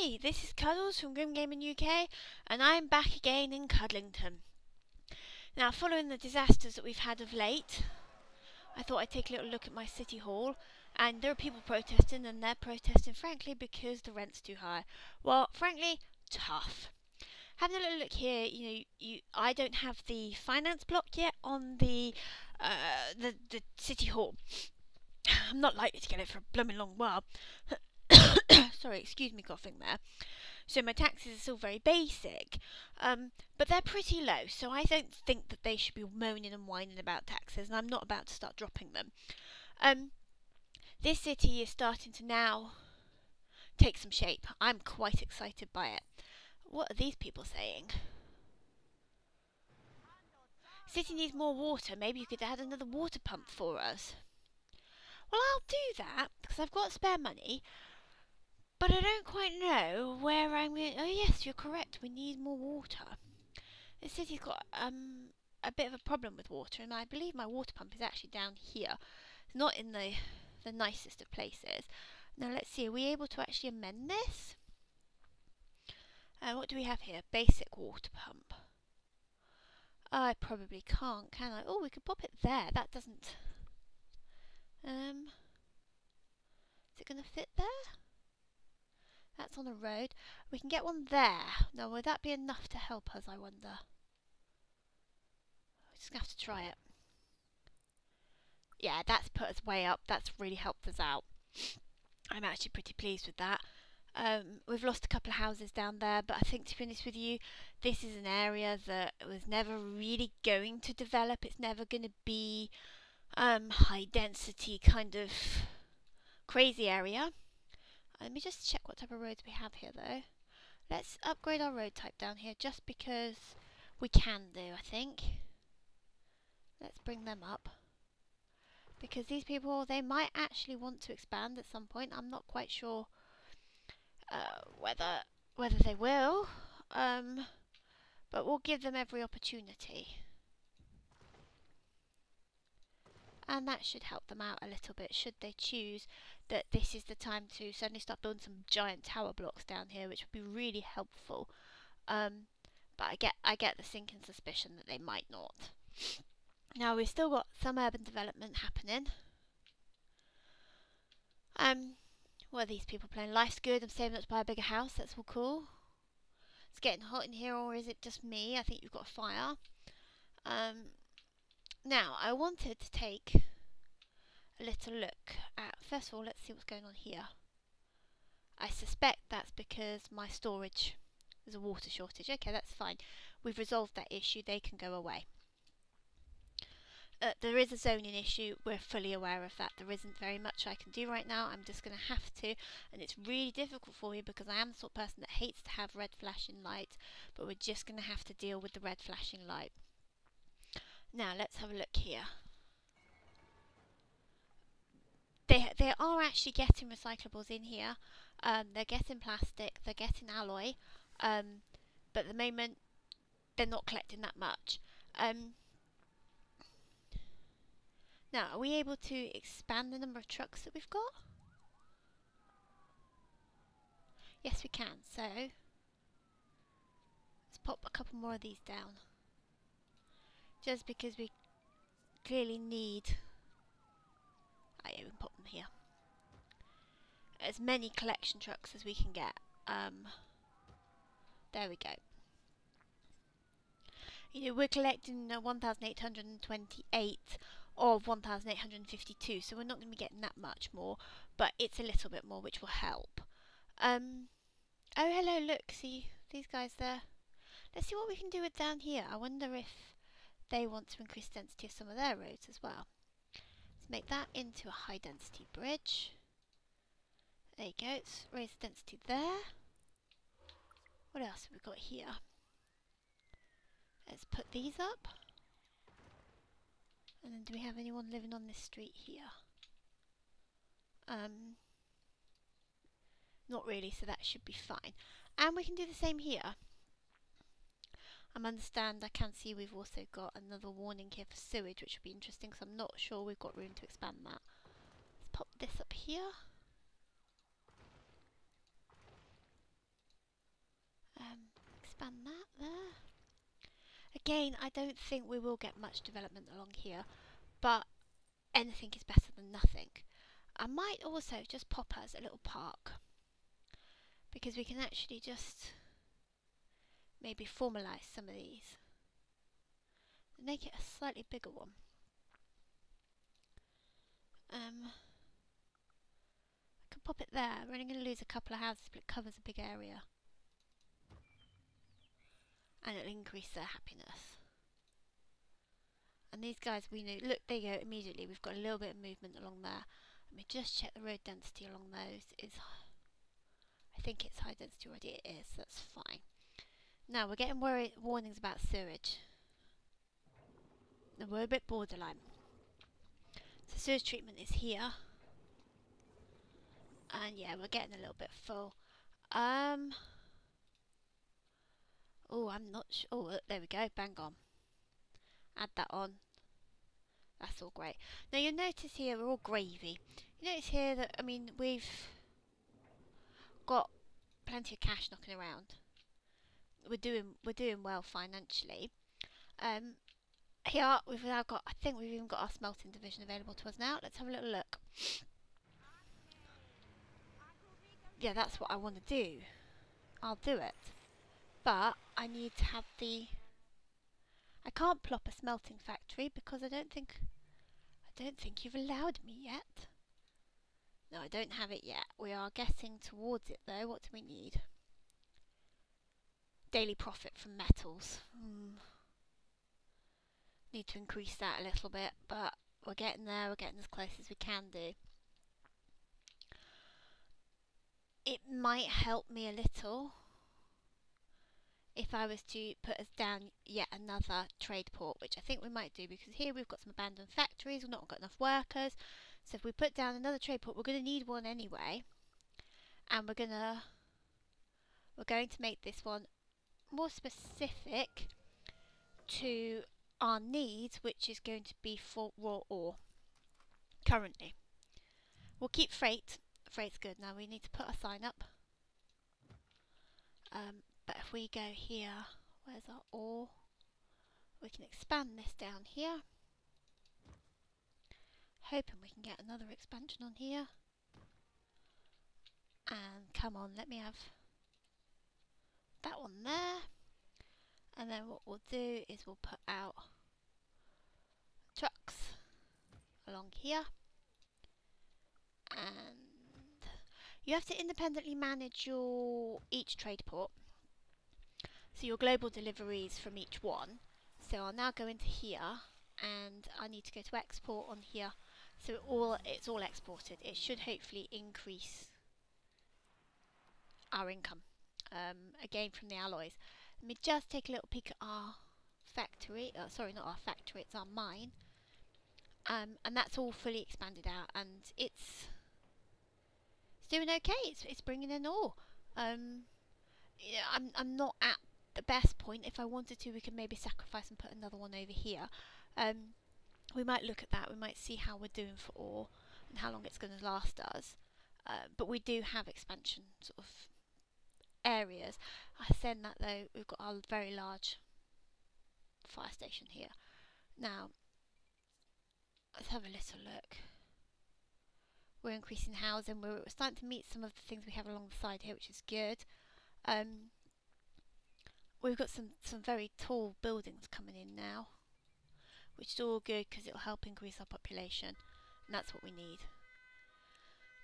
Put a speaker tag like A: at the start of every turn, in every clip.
A: Hey, this is Cuddles from Grim Gaming UK, and I'm back again in Cuddlington. Now, following the disasters that we've had of late, I thought I'd take a little look at my city hall, and there are people protesting, and they're protesting, frankly, because the rent's too high. Well, frankly, tough. Having a little look here, I don't have the finance block yet on the city hall. I'm not likely to get it for a blooming long while. Sorry, excuse me coughing there. So my taxes are still very basic, but they're pretty low, so I don't think that they should be moaning and whining about taxes, and I'm not about to start dropping them. This city is starting to now take some shape. I'm quite excited by it. What are these people saying? City needs more water. Maybe you could add another water pump for us. Well, I'll do that, because I've got spare money. But I don't quite know where I'm going. Oh yes, you're correct. We need more water. This city's got a bit of a problem with water, and I believe my water pump is actually down here. It's not in the nicest of places. Now let's see. Are we able to actually amend this? What do we have here? Basic water pump. I probably can't, can I? Oh, we could pop it there. That doesn't. Is it going to fit there? That's on the road. We can get one there. Now, would that be enough to help us, I wonder? We're just going to have to try it. Yeah, that's put us way up. That's really helped us out. I'm actually pretty pleased with that. We've lost a couple of houses down there, but I think, to be honest with you, this is an area that was never really going to develop. It's never going to be high density kind of crazy area. Let me just check what type of roads we have here, though. Let's upgrade our road type down here, just because we can do, I think. Let's bring them up. Because these people, they might actually want to expand at some point. I'm not quite sure whether they will. But we'll give them every opportunity. And that should help them out a little bit, should they choose that this is the time to suddenly start building some giant tower blocks down here, which would be really helpful. But I get the sinking suspicion that they might not. Now, we've still got some urban development happening. What are these people playing? Life's good, I'm saving up to buy a bigger house, that's all cool. It's getting hot in here, or is it just me? I think you've got a fire. Now, I wanted to take a little look at, first of all, let's see what's going on here. I suspect that's because my storage, there's a water shortage. Okay, that's fine. We've resolved that issue, they can go away. There is a zoning issue, we're fully aware of that. There isn't very much I can do right now, I'm just going to have to, and it's really difficult for me because I am the sort of person that hates to have red flashing lights, but we're just going to have to deal with the red flashing light. Now let's have a look here. They are actually getting recyclables in here. They're getting plastic, they're getting alloy, but at the moment they're not collecting that much. Now, are we able to expand the number of trucks that we've got? Yes, we can. So let's pop a couple more of these down, just because we clearly need. I even put them here. As many collection trucks as we can get. There we go. We're collecting 1,828 of 1,852, so we're not going to be getting that much more, but it's a little bit more, which will help. Oh, hello, look, see these guys there. Let's see what we can do with down here. I wonder if they want to increase density of some of their roads as well. Let's make that into a high density bridge. There you go, let's raise the density there. What else have we got here? Let's put these up. And then do we have anyone living on this street here? Not really, so that should be fine. And we can do the same here. I can see we've also got another warning here for sewage, which will be interesting because I'm not sure we've got room to expand that. Let's pop this up here. Again, I don't think we will get much development along here, but anything is better than nothing. I might also just pop us a little park, because we can actually just maybe formalise some of these and make it a slightly bigger one. I can pop it there. We're only going to lose a couple of houses, but it covers a big area. And it'll increase their happiness. And these guys, we know, look, there you go, immediately. We've got a little bit of movement along there. Let me just check the road density along those. I think it's high density already. It is, that's fine. Now, we're getting warnings about sewage. And we're a bit borderline. So sewage treatment is here. And yeah, we're getting a little bit full. Oh, I'm not sure. Oh, there we go. Bang on. Add that on. That's all great. Now you'll notice here we're all gravy. You notice here that, I mean, we've got plenty of cash knocking around. We're doing well financially. Here we've now got, I think we've even got our smelting division available to us now. Let's have a little look. Yeah, that's what I want to do. I'll do it. But I need to have the... I can't plop a smelting factory because I don't think you've allowed me yet. No, I don't have it yet. We are getting towards it though. What do we need? Daily profit from metals. Need to increase that a little bit, but we're getting there. We're getting as close as we can do. It might help me a little if I was to put us down yet another trade port, which I think we might do, because here we've got some abandoned factories, we've not got enough workers. So if we put down another trade port, we're going to need one anyway, and we're going to make this one more specific to our needs, which is going to be for raw ore. Currently, we'll keep freight. Freight's good. Now we need to put a sign up. But if we go here, where's our ore? We can expand this down here. Hoping we can get another expansion on here. And come on, let me have that one there. And then what we'll do is we'll put out trucks along here. And you have to independently manage each trade port. So your global deliveries from each one. So I'll now go into here, and I need to go to export on here. So it's all exported. It should hopefully increase our income. Again from the alloys. Let me just take a little peek at our factory. Sorry, not our factory. It's our mine. And that's all fully expanded out, and it's doing okay. It's bringing in ore. Yeah, I'm not at the best point. If I wanted to, we could maybe sacrifice and put another one over here. We might look at that. We might see how we're doing for ore and how long it's going to last us. But we do have expansion sort of areas. I said that though, we've got our very large fire station here. Now, let's have a little look. We're increasing housing. We're starting to meet some of the things we have along the side here, which is good. We've got some very tall buildings coming in now, which is all good because it'll help increase our population, and that's what we need.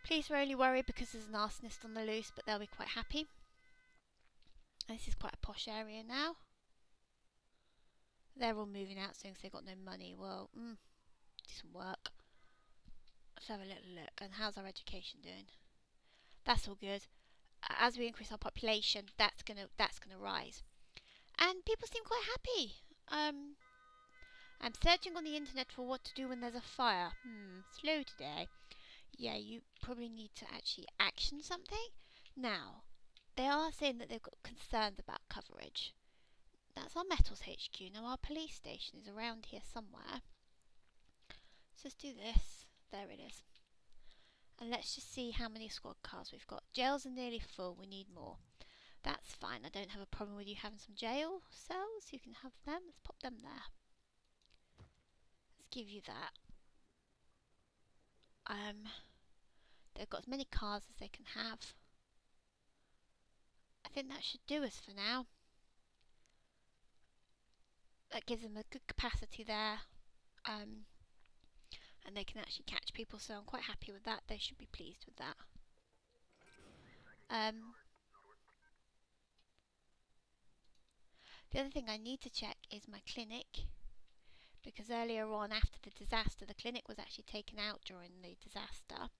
A: Police are only worried because there's an arsonist on the loose, but they'll be quite happy. And this is quite a posh area now. They're all moving out soon because they've got no money. Well, do some work. Let's have a little look. And how's our education doing? That's all good. As we increase our population, that's gonna rise. And people seem quite happy. I'm searching on the internet for what to do when there's a fire. Slow today. Yeah, you probably need to actually action something. Now, they are saying that they've got concerns about coverage. That's our metals HQ. Now, our police station is around here somewhere. So let's do this. There it is. And let's just see how many squad cars we've got. Jails are nearly full. We need more. That's fine. I don't have a problem with you having some jail cells. You can have them. Let's pop them there. Let's give you that. They've got as many cars as they can have. I think that should do us for now. That gives them a good capacity there. And they can actually catch people, so I'm quite happy with that. They should be pleased with that. The other thing I need to check is my clinic, because earlier on after the disaster, the clinic was actually taken out during the disaster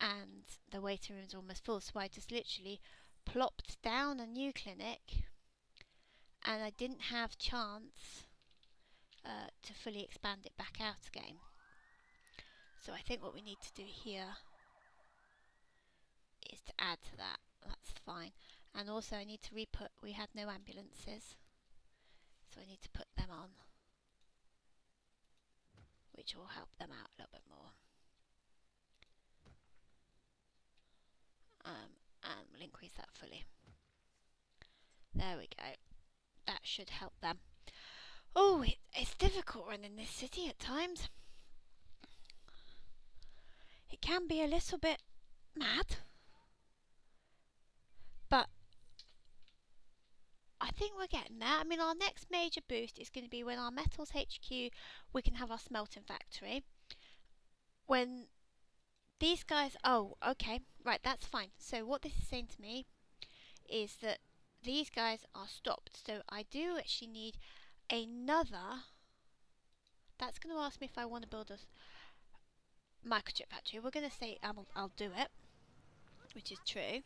A: and the waiting rooms were almost full, so I just literally plopped down a new clinic and I didn't have chance to fully expand it back out again. So I think what we need to do here is to add to that. That's fine. And also I need to re-put, we had no ambulances, so I need to put them on, which will help them out a little bit more. And we'll increase that fully. There we go. That should help them. Oh, it's difficult running this city at times. It can be a little bit mad, but I think we're getting there. I mean, our next major boost is going to be when our metals HQ, we can have our smelting factory. When these guys, oh, okay, right, that's fine. So what this is saying to me is that these guys are stopped. So I do actually need another. That's going to ask me if I want to build a microchip factory. We're going to say I'll do it, which is true.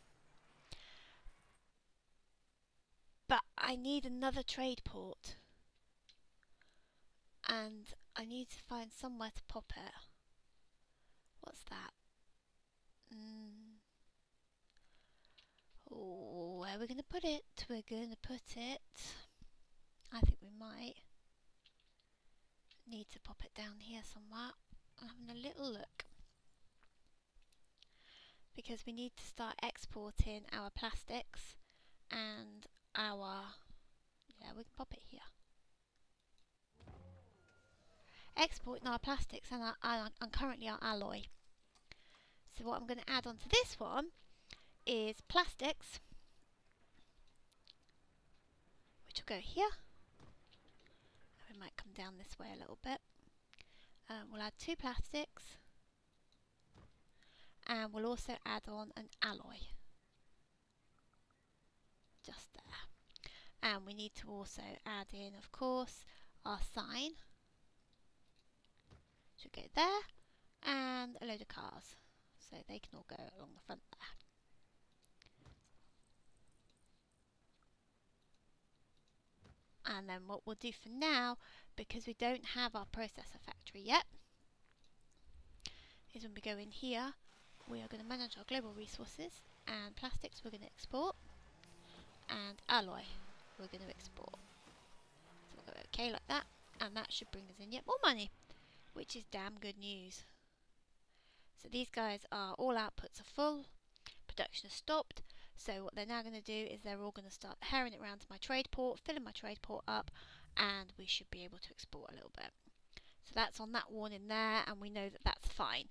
A: But I need another trade port. And I need to find somewhere to pop it. What's that? Oh, where are we going to put it? We're going to put it... I think we might need to pop it down here somewhere. I'm having a little look. Because we need to start exporting our plastics and our... Yeah, we can pop it here. Exporting our plastics and currently our alloy. So what I'm going to add onto this one is plastics, which will go here. We might come down this way a little bit. We'll add 2 plastics, and we'll also add on an alloy, just there. And we need to also add in, of course, our sign. Should go there, and a load of cars, so they can all go along the front there. And then what we'll do for now, because we don't have our processor factory yet, is when we go in here, we are going to manage our global resources, and plastics we're going to export, and alloy we're going to export. So we'll go okay like that, and that should bring us in yet more money, which is damn good news. So these guys are, all outputs are full, production has stopped, so what they're now going to do is they're all going to start herring it around to my trade port, filling my trade port up, and we should be able to export a little bit. So that's on that warning there, and we know that that's fine.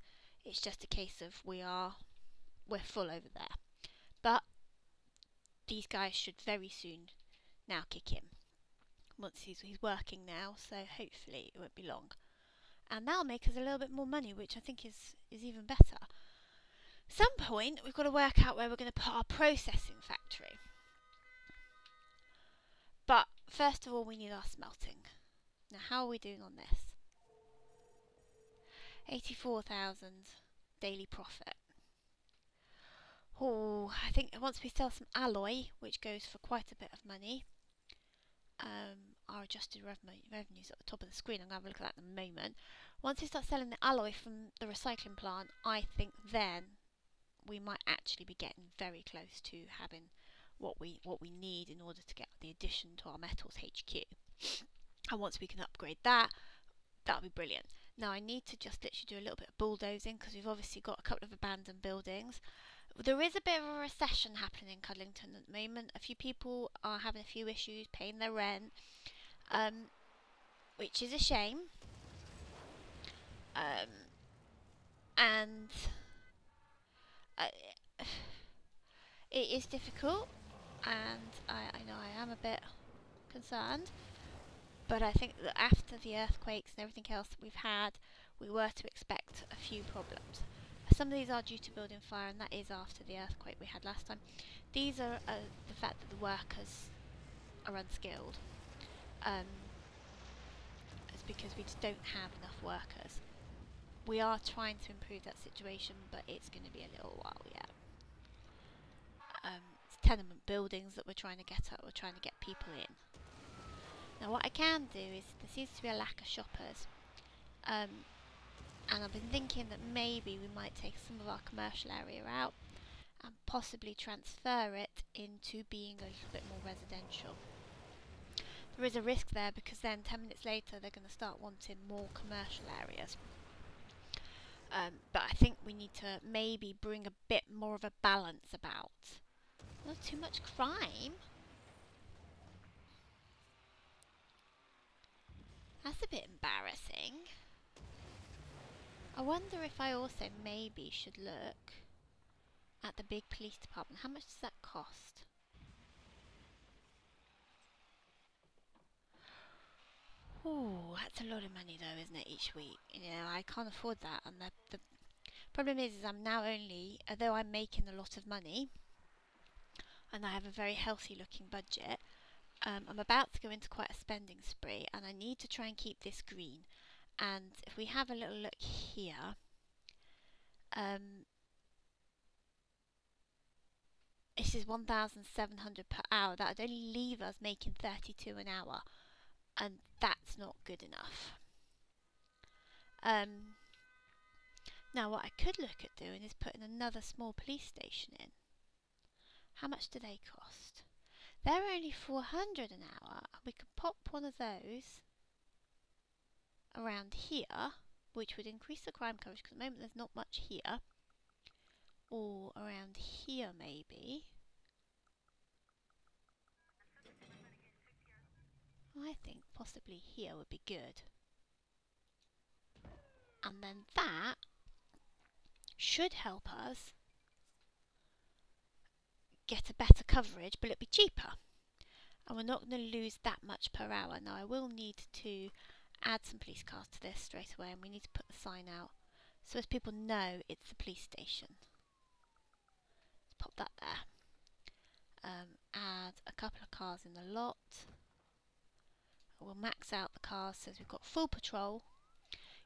A: It's just a case of we're full over there. But these guys should very soon now kick in. Once he's working now, so hopefully it won't be long. And that'll make us a little bit more money, which I think is even better. Some point we've got to work out where we're going to put our processing factory. But first of all, we need our smelting. Now, how are we doing on this? 84,000 daily profit. Oh, I think once we sell some alloy, which goes for quite a bit of money, our adjusted revenues at the top of the screen, I'm going to have a look at that in a moment. Once we start selling the alloy from the recycling plant, I think then we might actually be getting very close to having what we need in order to get the addition to our metals HQ. And once we can upgrade that, that'll be brilliant. Now I need to just literally do a little bit of bulldozing, because we've obviously got a couple of abandoned buildings. There is a bit of a recession happening in Cuddlington at the moment. A few people are having a few issues paying their rent, which is a shame. And it is difficult, and I know I am a bit concerned. But I think that after the earthquakes and everything else that we've had, we were to expect a few problems. Some of these are due to building fire, and that is after the earthquake we had last time. These are the fact that the workers are unskilled. It's because we just don't have enough workers. We are trying to improve that situation, but it's going to be a little while yet. It's tenement buildings that we're trying to get at. We're trying to get people in. Now what I can do is, there seems to be a lack of shoppers, and I've been thinking that maybe we might take some of our commercial area out and possibly transfer it into being a little bit more residential. There is a risk there, because then 10 minutes later they're going to start wanting more commercial areas. But I think we need to maybe bring a bit more of a balance about. Not too much crime. That's a bit embarrassing. I wonder if I also maybe should look at the big police department. How much does that cost? Ooh, that's a lot of money though, isn't it, each week? You know, I can't afford that, and the problem is I'm now only, although I'm making a lot of money, and I have a very healthy looking budget, I'm about to go into quite a spending spree, and I need to try and keep this green. And if we have a little look here, this is 1,700 per hour. That would only leave us making 32 an hour, and that's not good enough. Now what I could look at doing is putting another small police station in. How much do they cost? They're only 400 an hour, and we could pop one of those around here, which would increase the crime coverage, because at the moment there's not much here. Or around here maybe. I think possibly here would be good. And then that should help us get a better coverage, but it'll be cheaper. And we're not going to lose that much per hour. Now I will need to add some police cars to this straight away, and we need to put the sign out so as people know it's the police station. Let's pop that there. Add a couple of cars in the lot. We'll max out the cars so we've got full patrol.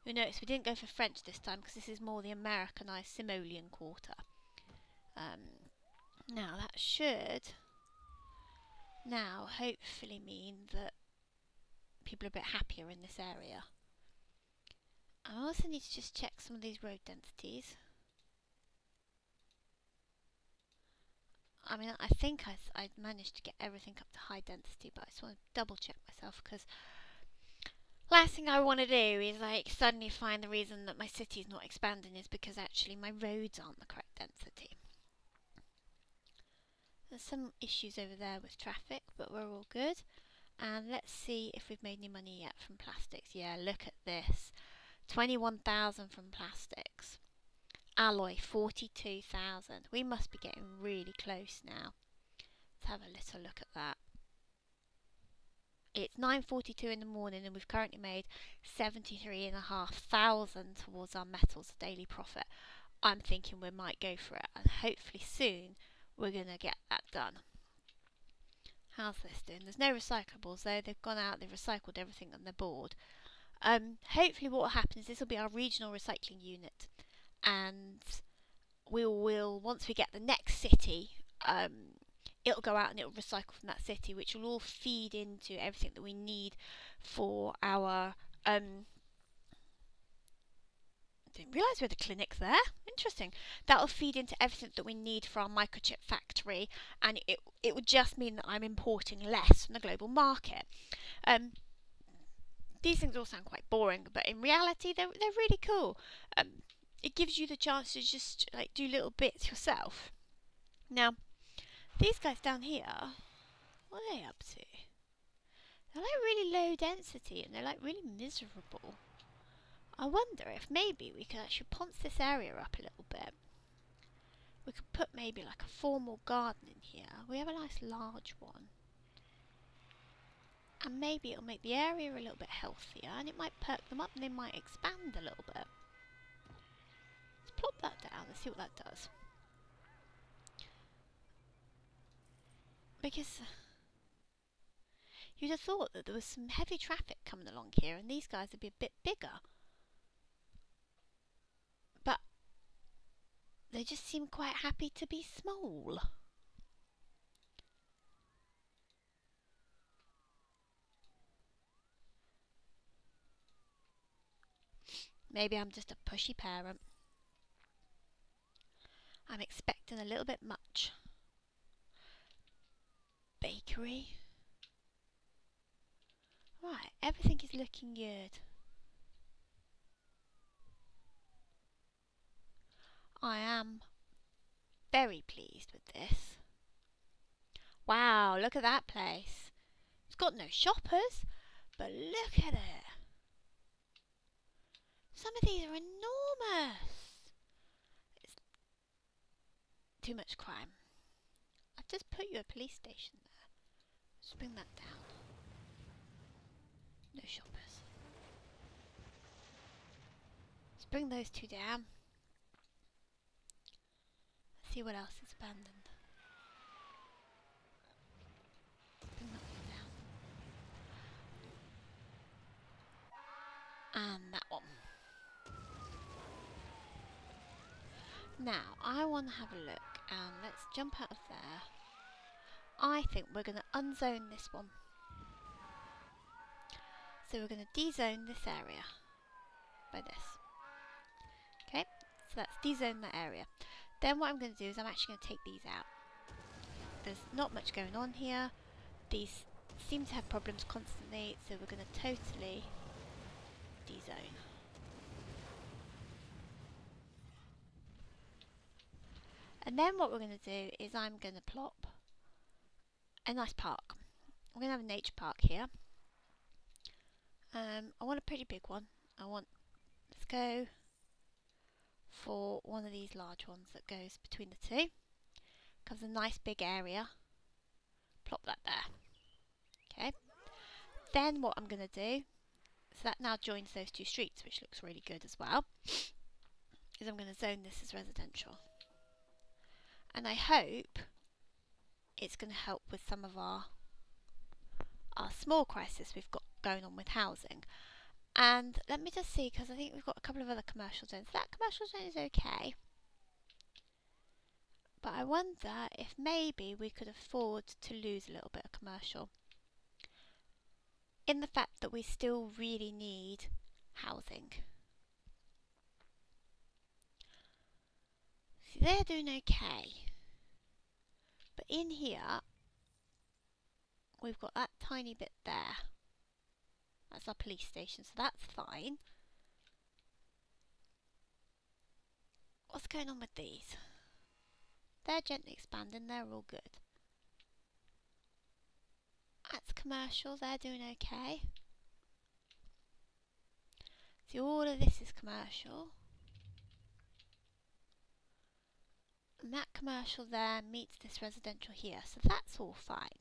A: You'll notice we didn't go for French this time, because this is more the Americanised Simoleon Quarter. Now that should now hopefully mean that people are a bit happier in this area. I also need to just check some of these road densities. I mean, I think I managed to get everything up to high density, but I just want to double check myself, because last thing I want to do is like suddenly find the reason that my city's not expanding is because actually my roads aren't the correct density. There's some issues over there with traffic, but we're all good. And let's see if we've made any money yet from plastics. Yeah, look at this. 21,000 from plastics. Alloy, 42,000. We must be getting really close now. Let's have a little look at that. It's 9:42 in the morning, and we've currently made 73,500 towards our metals daily profit. I'm thinking we might go for it, and hopefully soon we're going to get that done. How's this doing? There's no recyclables though. They've gone out, they've recycled everything on their board. Hopefully what will happen is this will be our regional recycling unit, and we will, once we get the next city, it'll go out and it'll recycle from that city, which will all feed into everything that we need for our didn't realise we had a clinic there. Interesting. That'll feed into everything that we need for our microchip factory, and it would just mean that I'm importing less from the global market. These things all sound quite boring, but in reality they're really cool. It gives you the chance to just like do little bits yourself. Now, these guys down here, what are they up to? They're like really low density and they're like really miserable. I wonder if maybe we could actually ponce this area up a little bit. We could put maybe like a formal garden in here. We have a nice large one. And maybe it'll make the area a little bit healthier and it might perk them up and they might expand a little bit. Let's plop that down and see what that does. Because you'd have thought that there was some heavy traffic coming along here and these guys would be a bit bigger. But they just seem quite happy to be small. Maybe I'm just a pushy parent. I'm expecting a little bit much. Bakery. Right, everything is looking good. I am very pleased with this. Wow, look at that place. It's got no shoppers, but look at it. Some of these are enormous. It's too much crime. I've just put you a police station there. Let's bring that down. No shoppers. Let's bring those two down. Let's see what else is abandoned. Let's bring that one down. And that one. Now, I want to have a look and let's jump out of there. I think we're going to unzone this one. So we're going to dezone this area by this. Okay, so that's dezone that area. Then what I'm going to do is I'm actually going to take these out. There's not much going on here. These seem to have problems constantly, so we're going to totally dezone. And then what we're going to do is I'm going to plop a nice park. We're going to have a nature park here. I want a pretty big one. Let's go for one of these large ones that goes between the two. Covers a nice big area. Plop that there. Okay. Then what I'm going to do, so that now joins those two streets, which looks really good as well, is I'm going to zone this as residential. And I hope it's going to help with some of our small crisis we've got going on with housing. And let me just see, because I think we've got a couple of other commercial zones. That commercial zone is okay. But I wonder if maybe we could afford to lose a little bit of commercial. In the fact that we still really need housing. See, they're doing okay. But in here, we've got that tiny bit there. That's our police station, so that's fine. What's going on with these? They're gently expanding, they're all good. That's commercial, they're doing okay. See, all of this is commercial. And that commercial there meets this residential here, so that's all fine.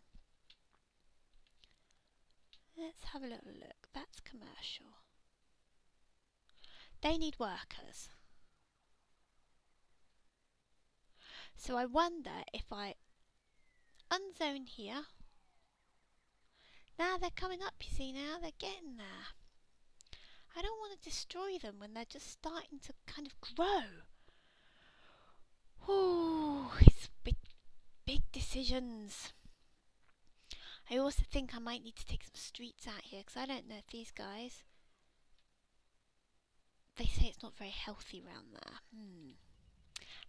A: Let's have a little look. That's commercial. They need workers. So I wonder if I unzone here. Now they're coming up, you see, now they're getting there. I don't want to destroy them when they're just starting to kind of grow. Ooh, it's big decisions. I also think I might need to take some streets out here because I don't know if these guys, they say it's not very healthy around there.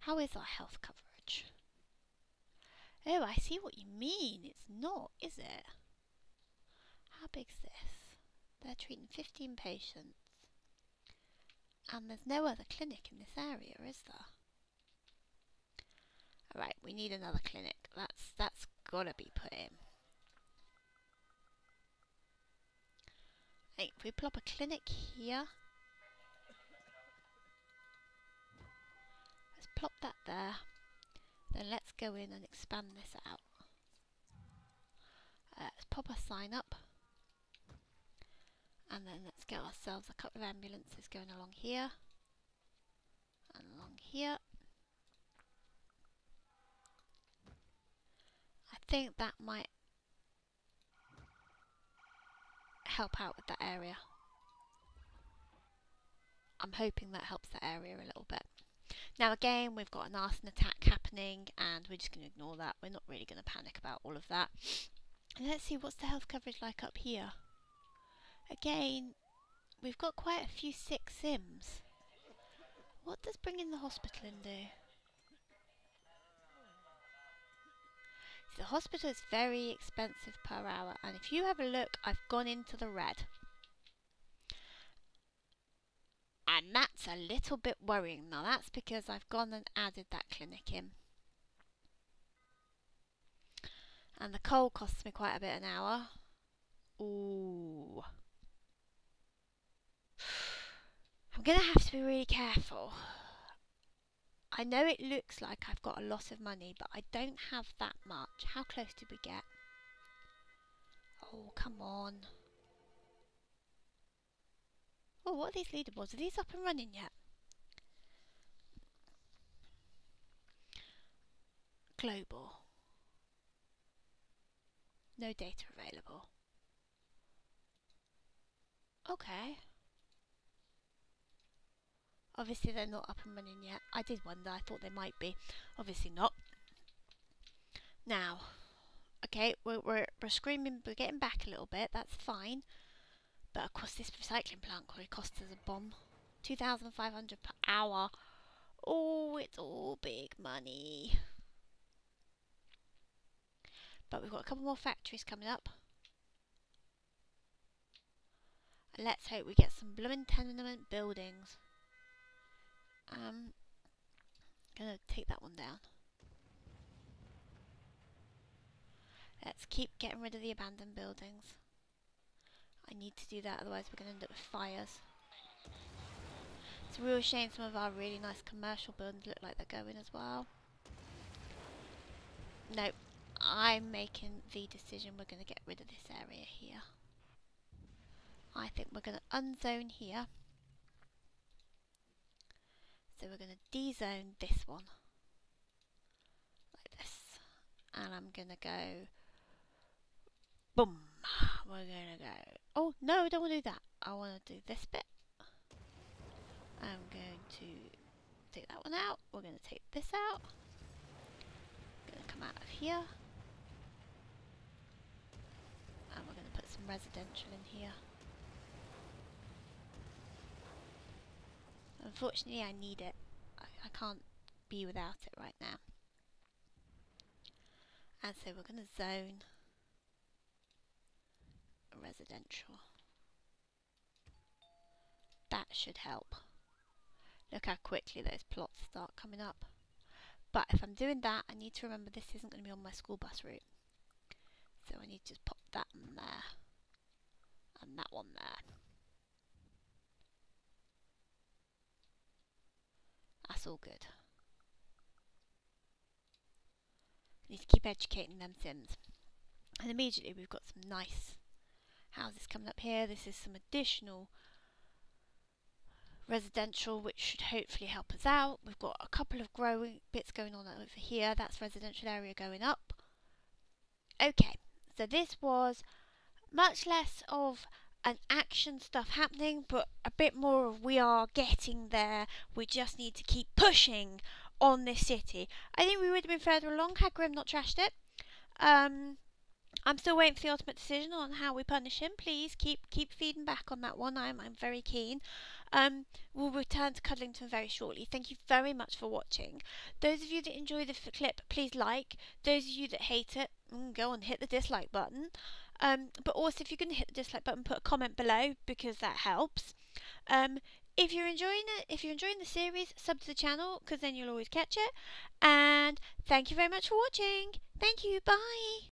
A: How is our health coverage? Oh, I see what you mean. It's not, is it? How big's this? They're treating 15 patients. And there's no other clinic in this area, is there? Alright, we need another clinic. That's gotta be put in. Hey, if we plop a clinic here, let's plop that there. Then let's go in and expand this out. Let's pop a sign up. And then let's get ourselves a couple of ambulances going along here. And along here. I think that might help out with that area. I'm hoping that helps that area a little bit. Now again, we've got an arson attack happening and we're just going to ignore that. We're not really going to panic about all of that. And let's see, what's the health coverage like up here? Again, we've got quite a few sick Sims. What does bringing the hospital in do? The hospital is very expensive per hour, and if you have a look, I've gone into the red. And that's a little bit worrying. Now that's because I've gone and added that clinic in. And the coal costs me quite a bit an hour. Ooh. I'm going to have to be really careful. I know it looks like I've got a lot of money, but I don't have that much. How close did we get? Oh, come on. Oh, what are these leaderboards? Are these up and running yet? Global. No data available. Okay. Obviously they're not up and running yet. I did wonder, I thought they might be. Obviously not. Now, okay, we're screaming, we're getting back a little bit, that's fine. But of course this recycling plant probably cost us a bomb. 2,500 per hour. Oh, it's all big money. But we've got a couple more factories coming up. And let's hope we get some blooming tenement buildings. Gonna take that one down. Let's keep getting rid of the abandoned buildings. I need to do that, otherwise we're gonna end up with fires. It's a real shame some of our really nice commercial buildings look like they're going as well. Nope, I'm making the decision we're gonna get rid of this area here. I think we're gonna unzone here. So we're going to de-zone this one, like this, and I'm going to go, boom, we're going to go, oh no, I don't want to do that, I want to do this bit. I'm going to take that one out, we're going to take this out, we're going to come out of here, and we're going to put some residential in here. Unfortunately I need it, I can't be without it right now. And so we're going to zone residential. That should help. Look how quickly those plots start coming up. But if I'm doing that, I need to remember this isn't going to be on my school bus route. So I need to just pop that in there. And that one there. That's all good. Need to keep educating them Sims. And immediately we've got some nice houses coming up here. This is some additional residential which should hopefully help us out. We've got a couple of growing bits going on over here. That's residential area going up. Okay, so this was much less of an action stuff happening, but a bit more of we are getting there. We just need to keep pushing on this city. I think we would have been further along had Grim not trashed it. I'm still waiting for the ultimate decision on how we punish him. Please keep feeding back on that one. I'm very keen. We'll return to Cuddlington very shortly. Thank you very much for watching. Those of you that enjoy the clip, please like. Those of you that hate it, go and hit the dislike button. But also, if you're going to hit the dislike button, put a comment below because that helps. If you're enjoying the series, sub to the channel because then you'll always catch it. And thank you very much for watching. Thank you. Bye.